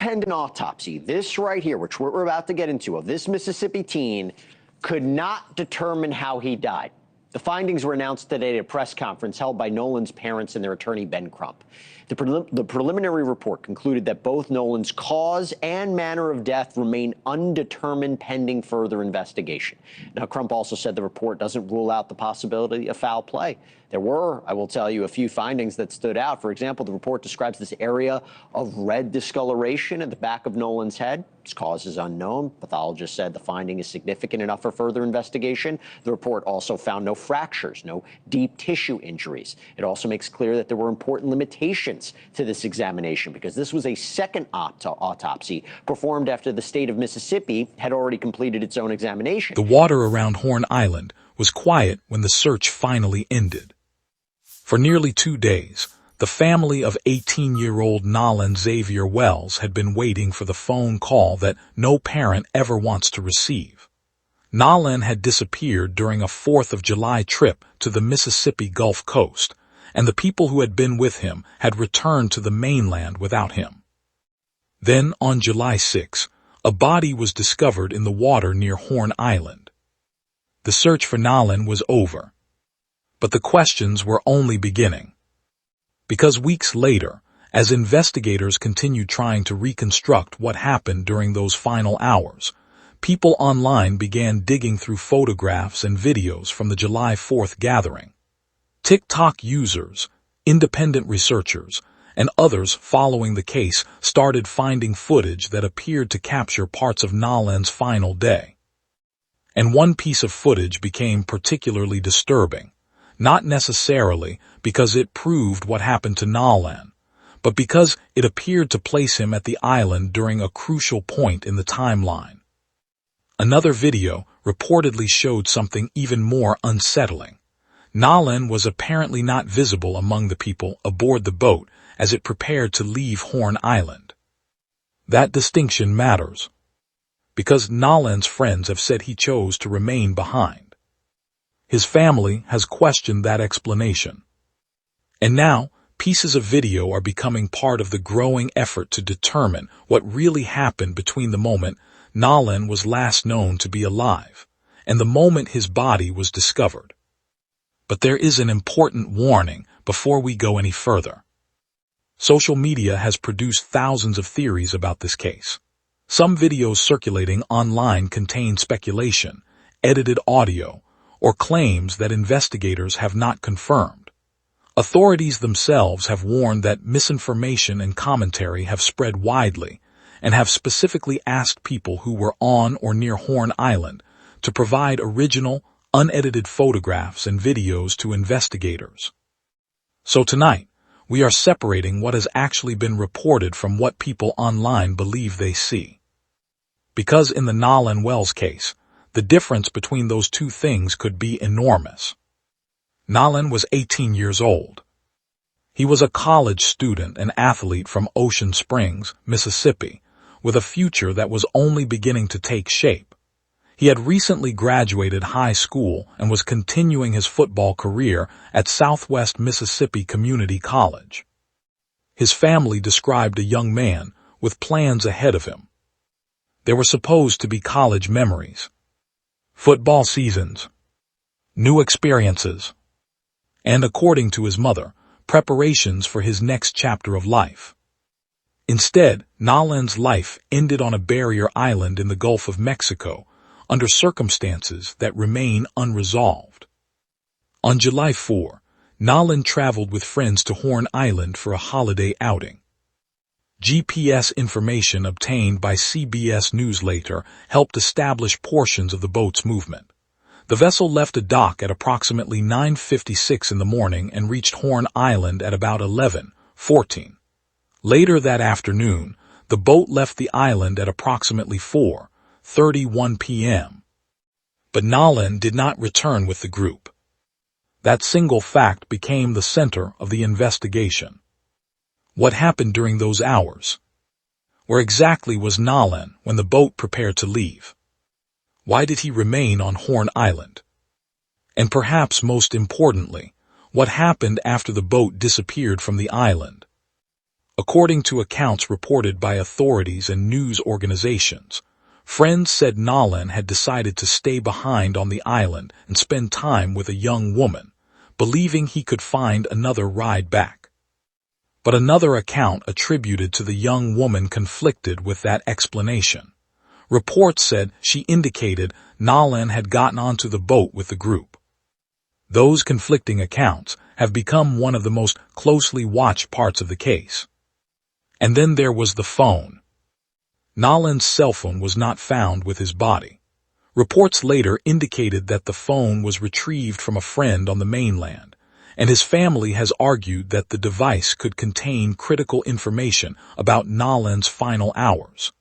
Independent autopsy, this right here, which we're about to get into, of this Mississippi teen, could not determine how he died. The findings were announced today at a press conference held by Nolan's parents and their attorney, Ben Crump. The preliminary report concluded that both Nolan's cause and manner of death remain undetermined pending further investigation. Now, Crump also said the report doesn't rule out the possibility of foul play. There were, I will tell you, a few findings that stood out. For example, the report describes this area of red discoloration at the back of Nolan's head. Its cause is unknown. Pathologists said the finding is significant enough for further investigation. The report also found no fractures, no deep tissue injuries. It also makes clear that there were important limitations to this examination because this was a second autopsy performed after the state of Mississippi had already completed its own examination. The water around Horn Island was quiet when the search finally ended. For nearly 2 days, the family of 18-year-old Nolan Xavier Wells had been waiting for the phone call that no parent ever wants to receive. Nolan had disappeared during a 4th of July trip to the Mississippi Gulf Coast, and the people who had been with him had returned to the mainland without him. Then, on July 6, a body was discovered in the water near Horn Island. The search for Nolan was over. But the questions were only beginning. Because weeks later, as investigators continued trying to reconstruct what happened during those final hours, people online began digging through photographs and videos from the July 4th gathering. TikTok users, independent researchers, and others following the case started finding footage that appeared to capture parts of Nolan's final day. And one piece of footage became particularly disturbing. Not necessarily because it proved what happened to Nolan, but because it appeared to place him at the island during a crucial point in the timeline. Another video reportedly showed something even more unsettling. Nolan was apparently not visible among the people aboard the boat as it prepared to leave Horn Island. That distinction matters, because Nolan's friends have said he chose to remain behind. His family has questioned that explanation. And now, pieces of video are becoming part of the growing effort to determine what really happened between the moment Nolan was last known to be alive and the moment his body was discovered. But there is an important warning before we go any further. Social media has produced thousands of theories about this case. Some videos circulating online contain speculation, edited audio, or claims that investigators have not confirmed. Authorities themselves have warned that misinformation and commentary have spread widely and have specifically asked people who were on or near Horn Island to provide original, unedited photographs and videos to investigators. So tonight, we are separating what has actually been reported from what people online believe they see. Because in the Nolan Wells case, the difference between those two things could be enormous. Nolan was 18 years old. He was a college student and athlete from Ocean Springs, Mississippi, with a future that was only beginning to take shape. He had recently graduated high school and was continuing his football career at Southwest Mississippi Community College. His family described a young man with plans ahead of him. There were supposed to be college memories, football seasons, new experiences, and, according to his mother, preparations for his next chapter of life. Instead, Nolan's life ended on a barrier island in the Gulf of Mexico under circumstances that remain unresolved. On July 4, Nolan traveled with friends to Horn Island for a holiday outing. GPS information obtained by CBS News later helped establish portions of the boat's movement. The vessel left a dock at approximately 9:56 in the morning and reached Horn Island at about 11:14. Later that afternoon, the boat left the island at approximately 4:31 p.m. But Nolan did not return with the group. That single fact became the center of the investigation. What happened during those hours? Where exactly was Nolan when the boat prepared to leave? Why did he remain on Horn Island? And perhaps most importantly, what happened after the boat disappeared from the island? According to accounts reported by authorities and news organizations, friends said Nolan had decided to stay behind on the island and spend time with a young woman, believing he could find another ride back. But another account attributed to the young woman conflicted with that explanation. Reports said she indicated Nolan had gotten onto the boat with the group. Those conflicting accounts have become one of the most closely watched parts of the case. And then there was the phone. Nolan's cell phone was not found with his body. Reports later indicated that the phone was retrieved from a friend on the mainland, and his family has argued that the device could contain critical information about Nolan's final hours.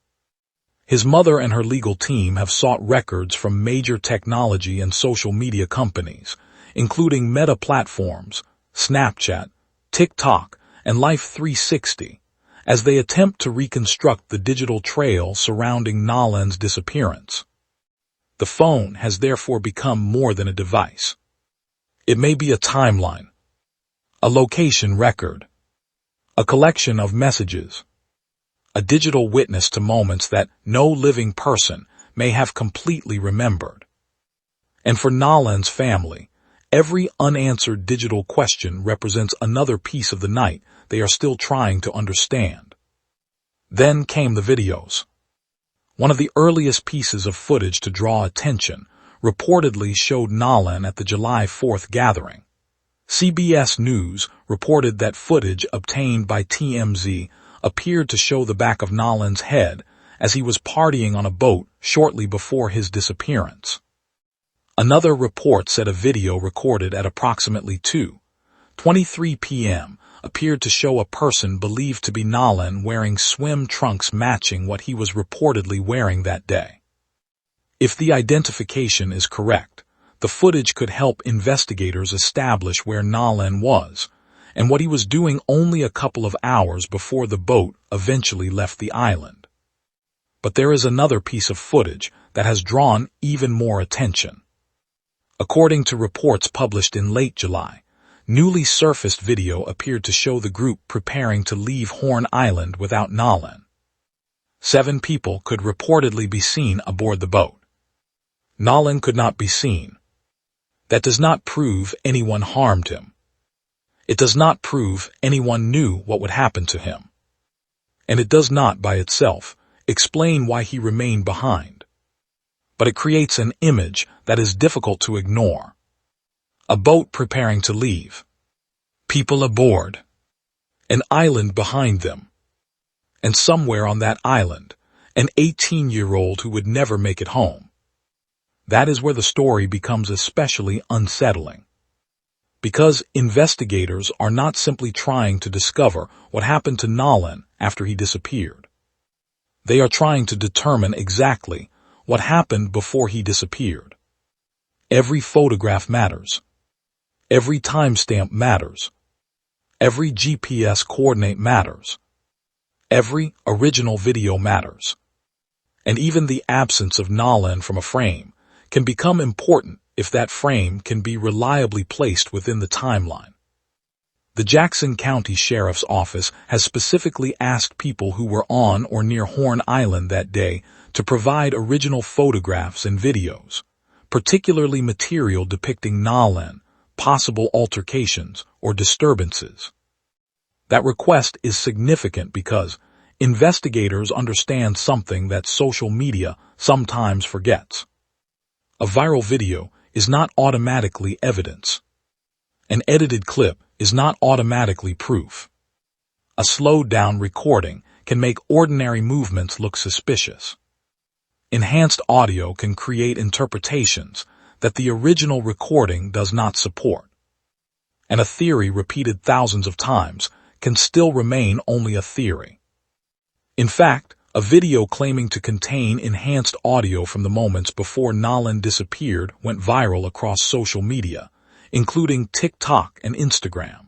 His mother and her legal team have sought records from major technology and social media companies, including Meta platforms, Snapchat, TikTok, and Life 360, as they attempt to reconstruct the digital trail surrounding Nolan's disappearance. The phone has therefore become more than a device. It may be a timeline, a location record, a collection of messages, a digital witness to moments that no living person may have completely remembered. And for Nolan's family, every unanswered digital question represents another piece of the night they are still trying to understand. Then came the videos. One of the earliest pieces of footage to draw attention reportedly showed Nolan at the July 4th gathering. CBS News reported that footage obtained by TMZ appeared to show the back of Nolan's head as he was partying on a boat shortly before his disappearance. Another report said a video recorded at approximately 2:23 p.m. appeared to show a person believed to be Nolan wearing swim trunks matching what he was reportedly wearing that day. If the identification is correct, the footage could help investigators establish where Nolan was and what he was doing only a couple of hours before the boat eventually left the island. But there is another piece of footage that has drawn even more attention. According to reports published in late July, newly surfaced video appeared to show the group preparing to leave Horn Island without Nolan. 7 people could reportedly be seen aboard the boat. Nolan could not be seen. That does not prove anyone harmed him. It does not prove anyone knew what would happen to him. And it does not, by itself, explain why he remained behind. But it creates an image that is difficult to ignore. A boat preparing to leave. People aboard. An island behind them. And somewhere on that island, an 18-year-old who would never make it home. That is where the story becomes especially unsettling. Because investigators are not simply trying to discover what happened to Nolan after he disappeared. They are trying to determine exactly what happened before he disappeared. Every photograph matters. Every timestamp matters. Every GPS coordinate matters. Every original video matters. And even the absence of Nolan from a frame can become important if that frame can be reliably placed within the timeline. The Jackson County Sheriff's Office has specifically asked people who were on or near Horn Island that day to provide original photographs and videos, particularly material depicting Nolan, possible altercations, or disturbances. That request is significant because investigators understand something that social media sometimes forgets. A viral video is not automatically evidence. An edited clip is not automatically proof. A slowed-down recording can make ordinary movements look suspicious. Enhanced audio can create interpretations that the original recording does not support. And a theory repeated thousands of times can still remain only a theory. In fact, a video claiming to contain enhanced audio from the moments before Nolan disappeared went viral across social media, including TikTok and Instagram.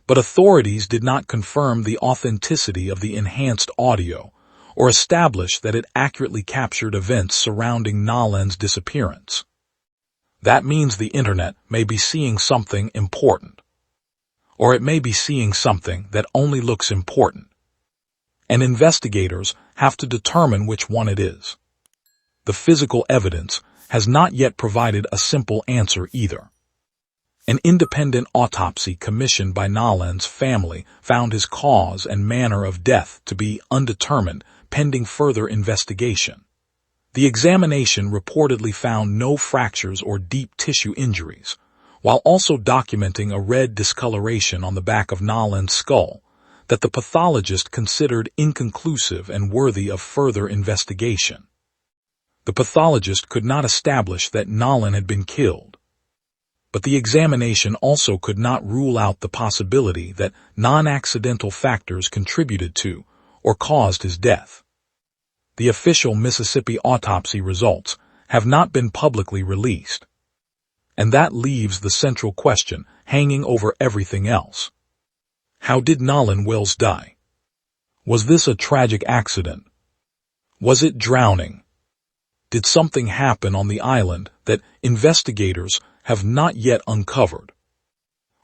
But authorities did not confirm the authenticity of the enhanced audio or establish that it accurately captured events surrounding Nolan's disappearance. That means the internet may be seeing something important. Or it may be seeing something that only looks important and investigators have to determine which one it is. The physical evidence has not yet provided a simple answer either. An independent autopsy commissioned by Nolan's family found his cause and manner of death to be undetermined, pending further investigation. The examination reportedly found no fractures or deep tissue injuries, while also documenting a red discoloration on the back of Nolan's skull that the pathologist considered inconclusive and worthy of further investigation. The pathologist could not establish that Nolan had been killed, but the examination also could not rule out the possibility that non-accidental factors contributed to or caused his death. The official Mississippi autopsy results have not been publicly released, and that leaves the central question hanging over everything else. How did Nolan Wells die? Was this a tragic accident? Was it drowning? Did something happen on the island that investigators have not yet uncovered?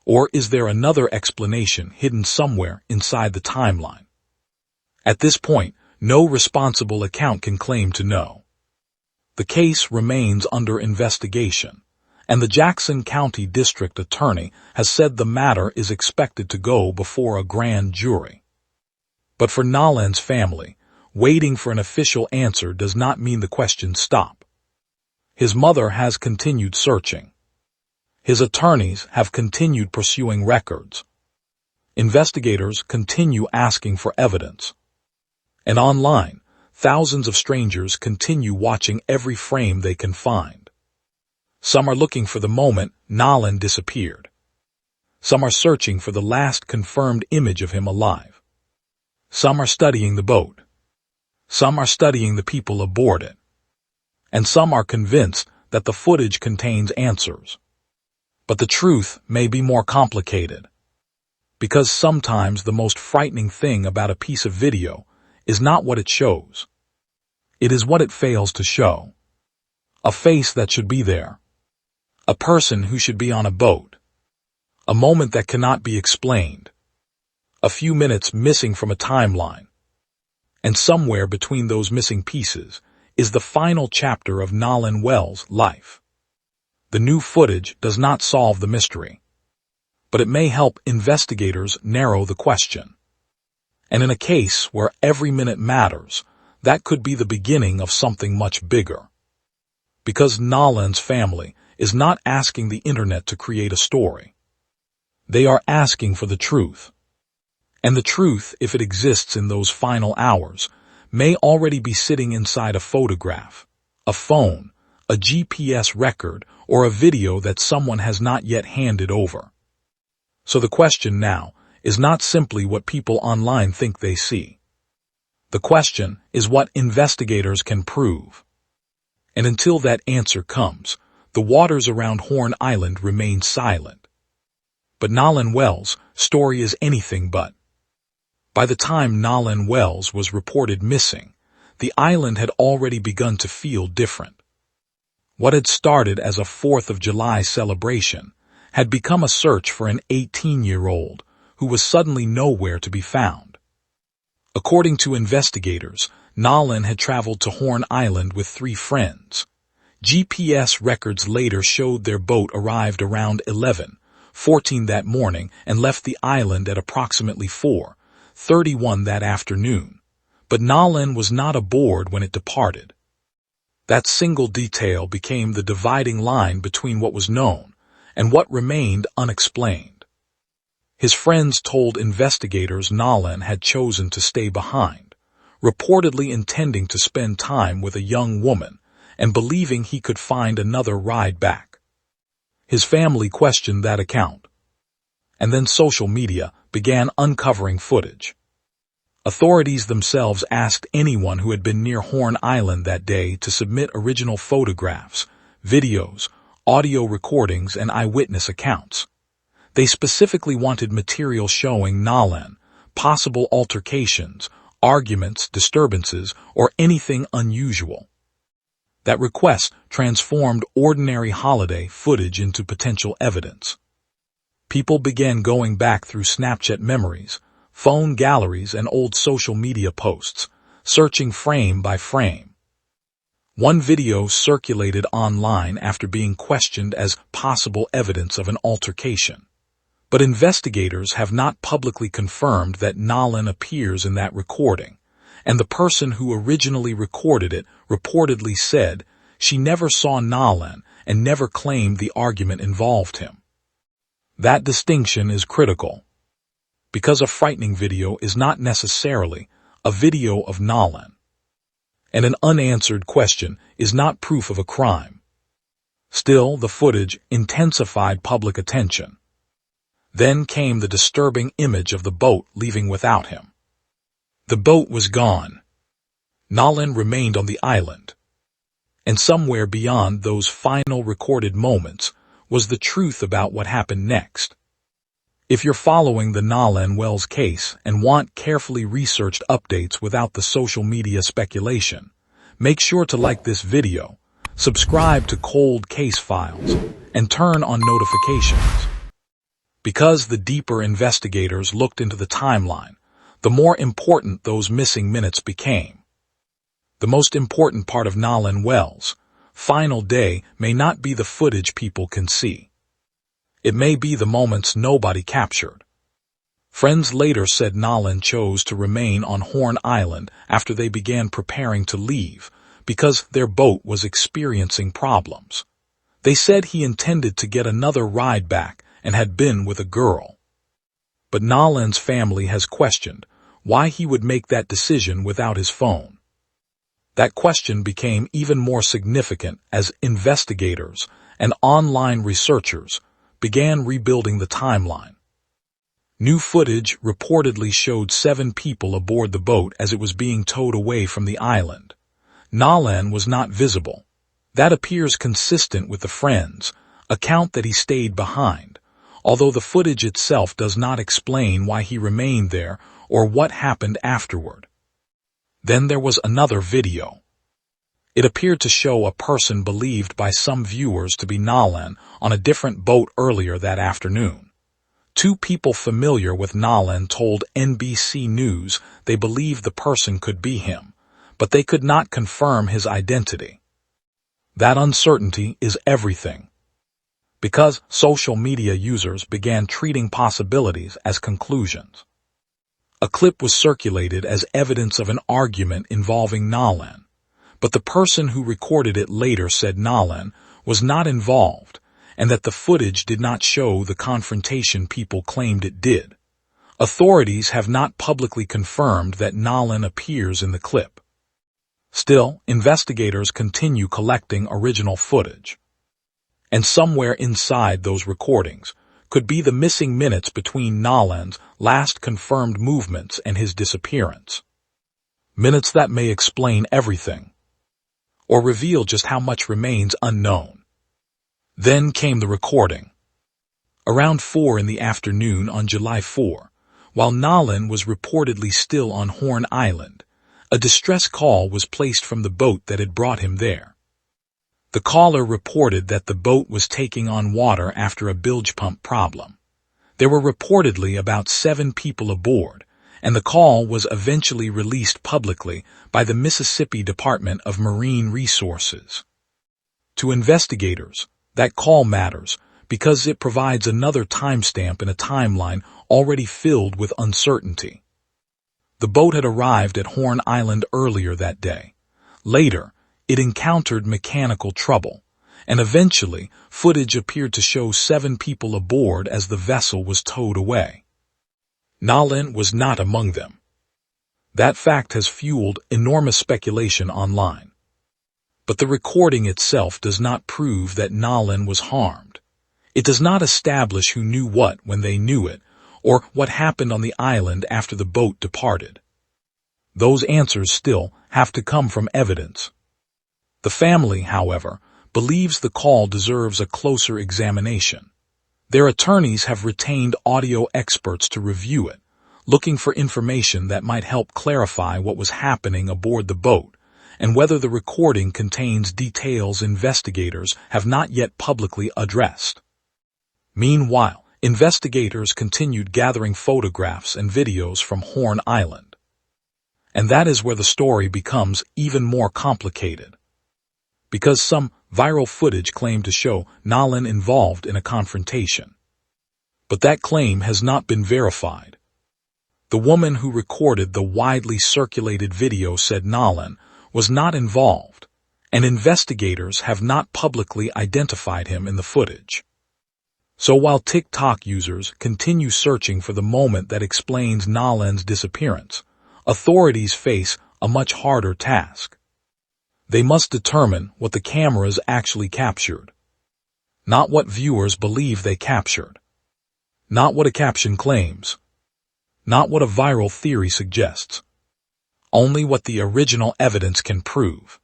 Or is there another explanation hidden somewhere inside the timeline? At this point, no responsible account can claim to know. The case remains under investigation, and the Jackson County District Attorney has said the matter is expected to go before a grand jury. But for Nolan's family, waiting for an official answer does not mean the questions stop. His mother has continued searching. His attorneys have continued pursuing records. Investigators continue asking for evidence. And online, thousands of strangers continue watching every frame they can find. Some are looking for the moment Nolan disappeared. Some are searching for the last confirmed image of him alive. Some are studying the boat. Some are studying the people aboard it. And some are convinced that the footage contains answers. But the truth may be more complicated. Because sometimes the most frightening thing about a piece of video is not what it shows. It is what it fails to show. A face that should be there. A person who should be on a boat. A moment that cannot be explained. A few minutes missing from a timeline. And somewhere between those missing pieces is the final chapter of Nolan Wells' life. The new footage does not solve the mystery, but it may help investigators narrow the question. And in a case where every minute matters, that could be the beginning of something much bigger. Because Nolan's family is not asking the internet to create a story. They are asking for the truth. And the truth, if it exists in those final hours, may already be sitting inside a photograph, a phone, a GPS record, or a video that someone has not yet handed over. So the question now is not simply what people online think they see. The question is what investigators can prove. And until that answer comes, the waters around Horn Island remain silent. But Nolan Wells' story is anything but. By the time Nolan Wells was reported missing, the island had already begun to feel different. What had started as a 4th of July celebration had become a search for an 18-year-old who was suddenly nowhere to be found. According to investigators, Nolan had traveled to Horn Island with 3 friends. GPS records later showed their boat arrived around 11:14 that morning and left the island at approximately 4:31 that afternoon. But Nolan was not aboard when it departed. That single detail became the dividing line between what was known and what remained unexplained. His friends told investigators Nolan had chosen to stay behind, reportedly intending to spend time with a young woman and believing he could find another ride back. His family questioned that account. And then social media began uncovering footage. Authorities themselves asked anyone who had been near Horn Island that day to submit original photographs, videos, audio recordings, and eyewitness accounts. They specifically wanted material showing Nolan, possible altercations, arguments, disturbances, or anything unusual. That request transformed ordinary holiday footage into potential evidence. People began going back through Snapchat memories, phone galleries, and old social media posts, searching frame by frame. One video circulated online after being questioned as possible evidence of an altercation. But investigators have not publicly confirmed that Nolan appears in that recording, and the person who originally recorded it reportedly said she never saw Nolan and never claimed the argument involved him. That distinction is critical, because a frightening video is not necessarily a video of Nolan, and an unanswered question is not proof of a crime. Still, the footage intensified public attention. Then came the disturbing image of the boat leaving without him. The boat was gone. Nolan remained on the island. And somewhere beyond those final recorded moments was the truth about what happened next. If you're following the Nolan Wells case and want carefully researched updates without the social media speculation, make sure to like this video, subscribe to Cold Case Files, and turn on notifications. Because the deeper investigators looked into the timeline, the more important those missing minutes became. The most important part of Nolan Wells' final day may not be the footage people can see. It may be the moments nobody captured. Friends later said Nolan chose to remain on Horn Island after they began preparing to leave because their boat was experiencing problems. They said he intended to get another ride back and had been with a girl. But Nolan's family has questioned why he would make that decision without his phone. That question became even more significant as investigators and online researchers began rebuilding the timeline. New footage reportedly showed 7 people aboard the boat as it was being towed away from the island. Nolan was not visible. That appears consistent with the friends' account that he stayed behind, although the footage itself does not explain why he remained there or what happened afterward. Then there was another video. It appeared to show a person believed by some viewers to be Nolan on a different boat earlier that afternoon. 2 people familiar with Nolan told NBC News they believed the person could be him, but they could not confirm his identity. That uncertainty is everything, because social media users began treating possibilities as conclusions. A clip was circulated as evidence of an argument involving Nolan, but the person who recorded it later said Nolan was not involved and that the footage did not show the confrontation people claimed it did. Authorities have not publicly confirmed that Nolan appears in the clip. Still, investigators continue collecting original footage. And somewhere inside those recordings could be the missing minutes between Nolan's last confirmed movements and his disappearance. Minutes that may explain everything, or reveal just how much remains unknown. Then came the recording. Around 4 in the afternoon on July 4, while Nolan was reportedly still on Horn Island, a distress call was placed from the boat that had brought him there. The caller reported that the boat was taking on water after a bilge pump problem. There were reportedly about 7 people aboard, and the call was eventually released publicly by the Mississippi Department of Marine Resources. To investigators, that call matters because it provides another timestamp in a timeline already filled with uncertainty. The boat had arrived at Horn Island earlier that day. Later, it encountered mechanical trouble, and eventually footage appeared to show 7 people aboard as the vessel was towed away. Nolan was not among them. That fact has fueled enormous speculation online. But the recording itself does not prove that Nolan was harmed. It does not establish who knew what when they knew it, or what happened on the island after the boat departed. Those answers still have to come from evidence. The family, however, believes the call deserves a closer examination. Their attorneys have retained audio experts to review it, looking for information that might help clarify what was happening aboard the boat, and whether the recording contains details investigators have not yet publicly addressed. Meanwhile, investigators continued gathering photographs and videos from Horn Island. And that is where the story becomes even more complicated. Because some viral footage claimed to show Nolan involved in a confrontation. But that claim has not been verified. The woman who recorded the widely circulated video said Nolan was not involved, and investigators have not publicly identified him in the footage. So while TikTok users continue searching for the moment that explains Nolan's disappearance, authorities face a much harder task. They must determine what the cameras actually captured. Not what viewers believe they captured. Not what a caption claims. Not what a viral theory suggests. Only what the original evidence can prove.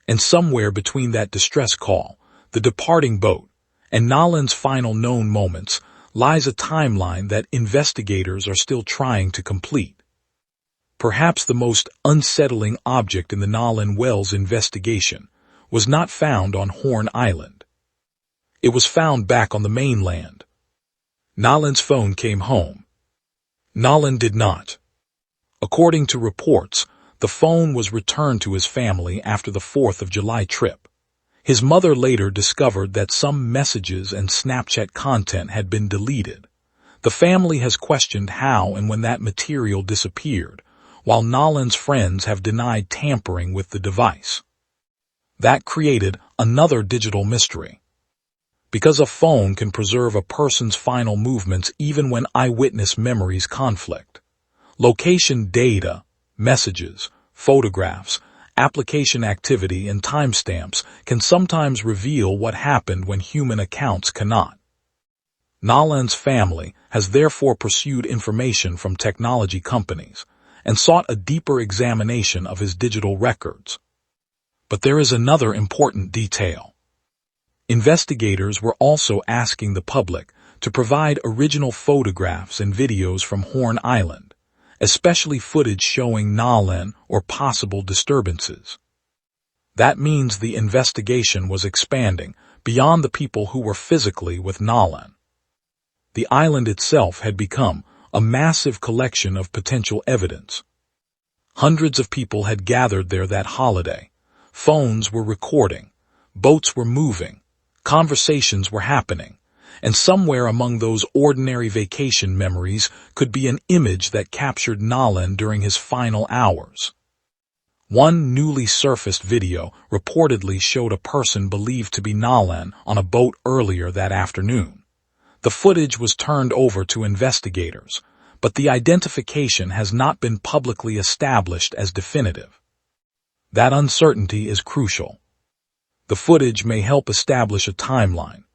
And somewhere between that distress call, the departing boat, and Nolan's final known moments lies a timeline that investigators are still trying to complete. Perhaps the most unsettling object in the Nolan Wells investigation was not found on Horn Island. It was found back on the mainland. Nolan's phone came home. Nolan did not. According to reports, the phone was returned to his family after the 4th of July trip. His mother later discovered that some messages and Snapchat content had been deleted. The family has questioned how and when that material disappeared, while Nolan's friends have denied tampering with the device. That created another digital mystery. Because a phone can preserve a person's final movements even when eyewitness memories conflict. Location data, messages, photographs, application activity, and timestamps can sometimes reveal what happened when human accounts cannot. Nolan's family has therefore pursued information from technology companies and sought a deeper examination of his digital records. But there is another important detail. Investigators were also asking the public to provide original photographs and videos from Horn Island, especially footage showing Nolan or possible disturbances. That means the investigation was expanding beyond the people who were physically with Nolan. The island itself had become a massive collection of potential evidence. Hundreds of people had gathered there that holiday. Phones were recording, boats were moving, conversations were happening, and somewhere among those ordinary vacation memories could be an image that captured Nolan during his final hours. One newly surfaced video reportedly showed a person believed to be Nolan on a boat earlier that afternoon. The footage was turned over to investigators, but the identification has not been publicly established as definitive. That uncertainty is crucial. The footage may help establish a timeline,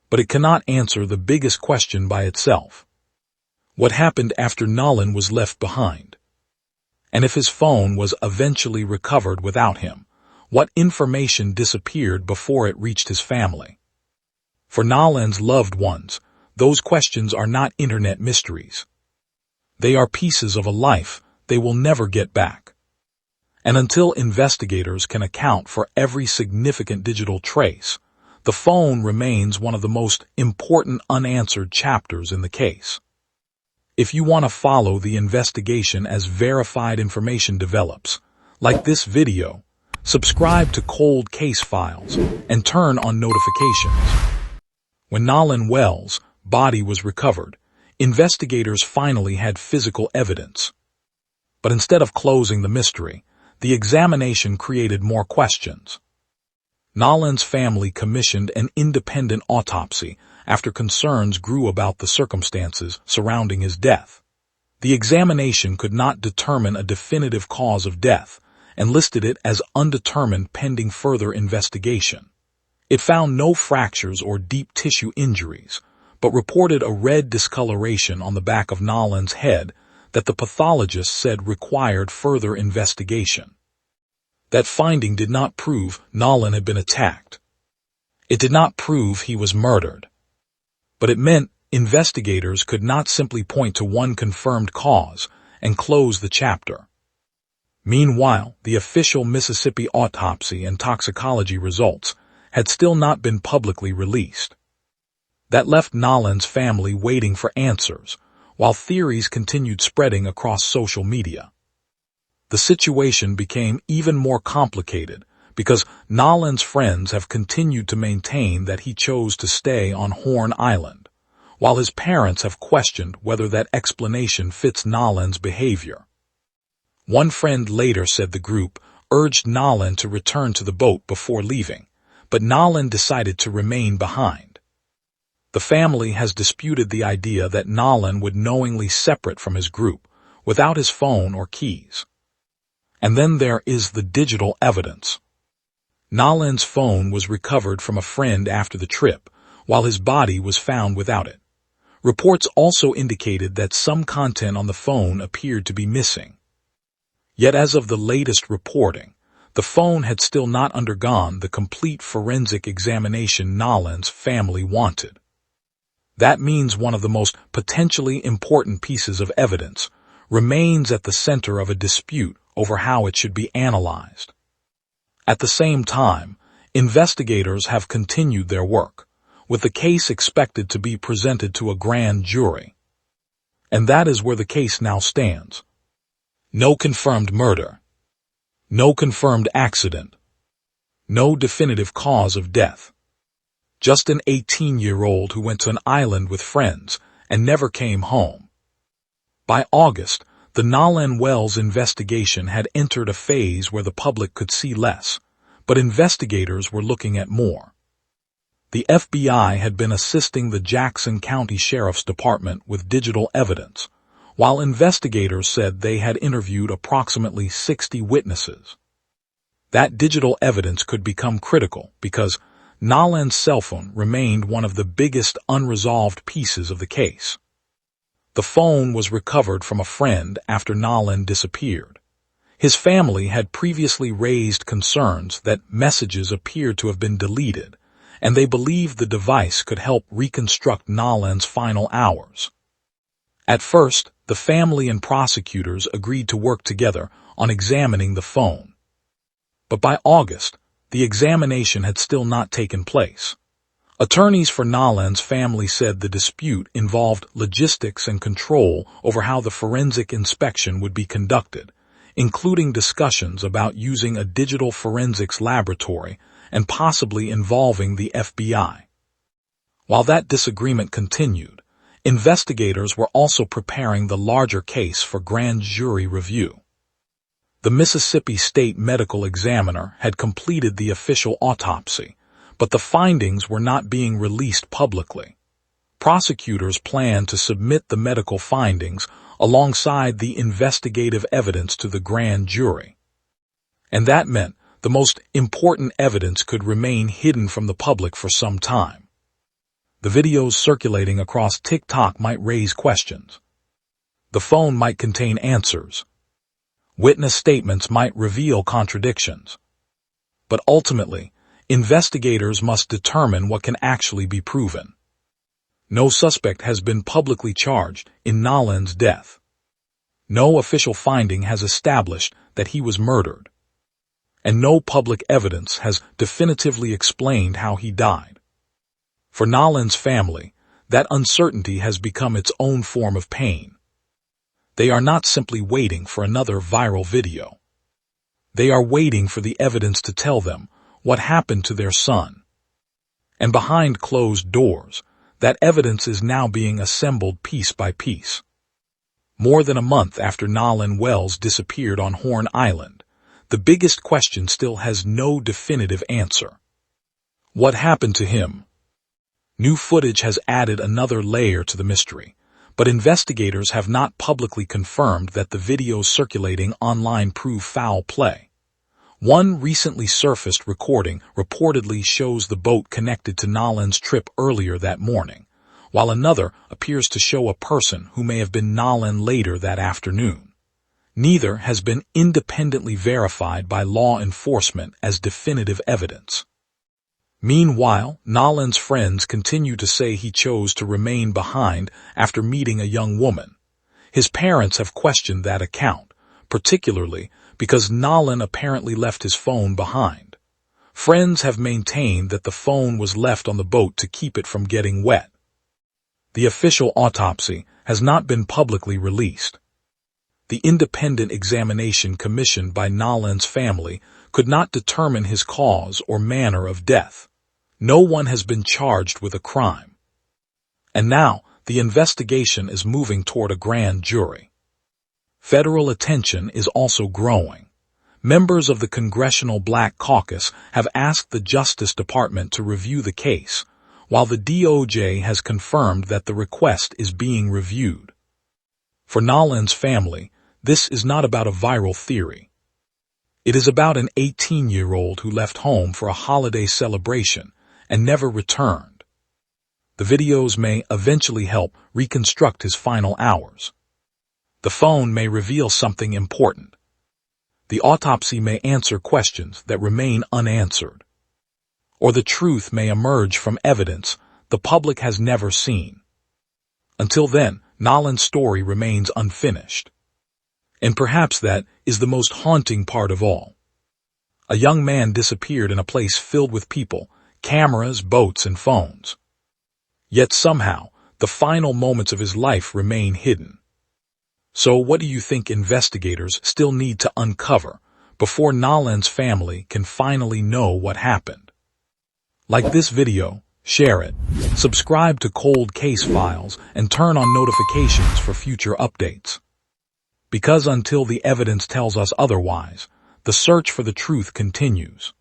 but it cannot answer the biggest question by itself. What happened after Nolan was left behind? And if his phone was eventually recovered without him, what information disappeared before it reached his family? For Nolan's loved ones, those questions are not internet mysteries. They are pieces of a life they will never get back. And until investigators can account for every significant digital trace, the phone remains one of the most important unanswered chapters in the case. If you want to follow the investigation as verified information develops, like this video, subscribe to Cold Case Files and turn on notifications. When Nolan Wells' body was recovered, investigators finally had physical evidence. But instead of closing the mystery, the examination created more questions. Nolan's family commissioned an independent autopsy after concerns grew about the circumstances surrounding his death. The examination could not determine a definitive cause of death and listed it as undetermined pending further investigation. It found no fractures or deep tissue injuries, but reported a red discoloration on the back of Nolan's head that the pathologist said required further investigation. That finding did not prove Nolan had been attacked. It did not prove he was murdered. But it meant investigators could not simply point to one confirmed cause and close the chapter. Meanwhile, the official Mississippi autopsy and toxicology results had still not been publicly released. That left Nolan's family waiting for answers, while theories continued spreading across social media. The situation became even more complicated because Nolan's friends have continued to maintain that he chose to stay on Horn Island, while his parents have questioned whether that explanation fits Nolan's behavior. One friend later said the group urged Nolan to return to the boat before leaving, but Nolan decided to remain behind. The family has disputed the idea that Nolan would knowingly separate from his group without his phone or keys. And then there is the digital evidence. Nolan's phone was recovered from a friend after the trip, while his body was found without it. Reports also indicated that some content on the phone appeared to be missing. Yet as of the latest reporting, the phone had still not undergone the complete forensic examination Nolan's family wanted. That means one of the most potentially important pieces of evidence remains at the center of a dispute over how it should be analyzed. At the same time, investigators have continued their work, with the case expected to be presented to a grand jury. And that is where the case now stands. No confirmed murder. No confirmed accident. No definitive cause of death. Just an 18-year-old who went to an island with friends and never came home. By August, the Nolan Wells investigation had entered a phase where the public could see less, but investigators were looking at more. The FBI had been assisting the Jackson County Sheriff's Department with digital evidence, while investigators said they had interviewed approximately 60 witnesses. That digital evidence could become critical because Nolan's cell phone remained one of the biggest unresolved pieces of the case. The phone was recovered from a friend after Nolan disappeared. His family had previously raised concerns that messages appeared to have been deleted, and they believed the device could help reconstruct Nolan's final hours. At first, the family and prosecutors agreed to work together on examining the phone. But by August, the examination had still not taken place. Attorneys for Nolan's family said the dispute involved logistics and control over how the forensic inspection would be conducted, including discussions about using a digital forensics laboratory and possibly involving the FBI. While that disagreement continued, investigators were also preparing the larger case for grand jury review. The Mississippi State Medical Examiner had completed the official autopsy, but the findings were not being released publicly. Prosecutors planned to submit the medical findings alongside the investigative evidence to the grand jury. And that meant the most important evidence could remain hidden from the public for some time. The videos circulating across TikTok might raise questions. The phone might contain answers. Witness statements might reveal contradictions. But ultimately, investigators must determine what can actually be proven. No suspect has been publicly charged in Nolan's death. No official finding has established that he was murdered. And no public evidence has definitively explained how he died. For Nolan's family, that uncertainty has become its own form of pain. They are not simply waiting for another viral video. They are waiting for the evidence to tell them what happened to their son. And behind closed doors, that evidence is now being assembled piece by piece. More than a month after Nolan Wells disappeared on Horn Island, the biggest question still has no definitive answer. What happened to him? New footage has added another layer to the mystery, but investigators have not publicly confirmed that the videos circulating online prove foul play. One recently surfaced recording reportedly shows the boat connected to Nolan's trip earlier that morning, while another appears to show a person who may have been Nolan later that afternoon. Neither has been independently verified by law enforcement as definitive evidence. Meanwhile, Nolan's friends continue to say he chose to remain behind after meeting a young woman. His parents have questioned that account, particularly because Nolan apparently left his phone behind. Friends have maintained that the phone was left on the boat to keep it from getting wet. the official autopsy has not been publicly released. The independent examination commissioned by Nolan's family could not determine his cause or manner of death. No one has been charged with a crime. And now, the investigation is moving toward a grand jury. Federal attention is also growing. Members of the Congressional Black Caucus have asked the Justice Department to review the case, while the DOJ has confirmed that the request is being reviewed. For Nolan's family, this is not about a viral theory. It is about an 18-year-old who left home for a holiday celebration and never returned. The videos may eventually help reconstruct his final hours. The phone may reveal something important. The autopsy may answer questions that remain unanswered. Or the truth may emerge from evidence the public has never seen. Until then, Nolan's story remains unfinished. And perhaps that is the most haunting part of all. A young man disappeared in a place filled with people, cameras, boats, and phones. Yet somehow, the final moments of his life remain hidden. So what do you think investigators still need to uncover before Nolan's family can finally know what happened? Like this video, share it, subscribe to Cold Case Files, and turn on notifications for future updates. Because until the evidence tells us otherwise, the search for the truth continues.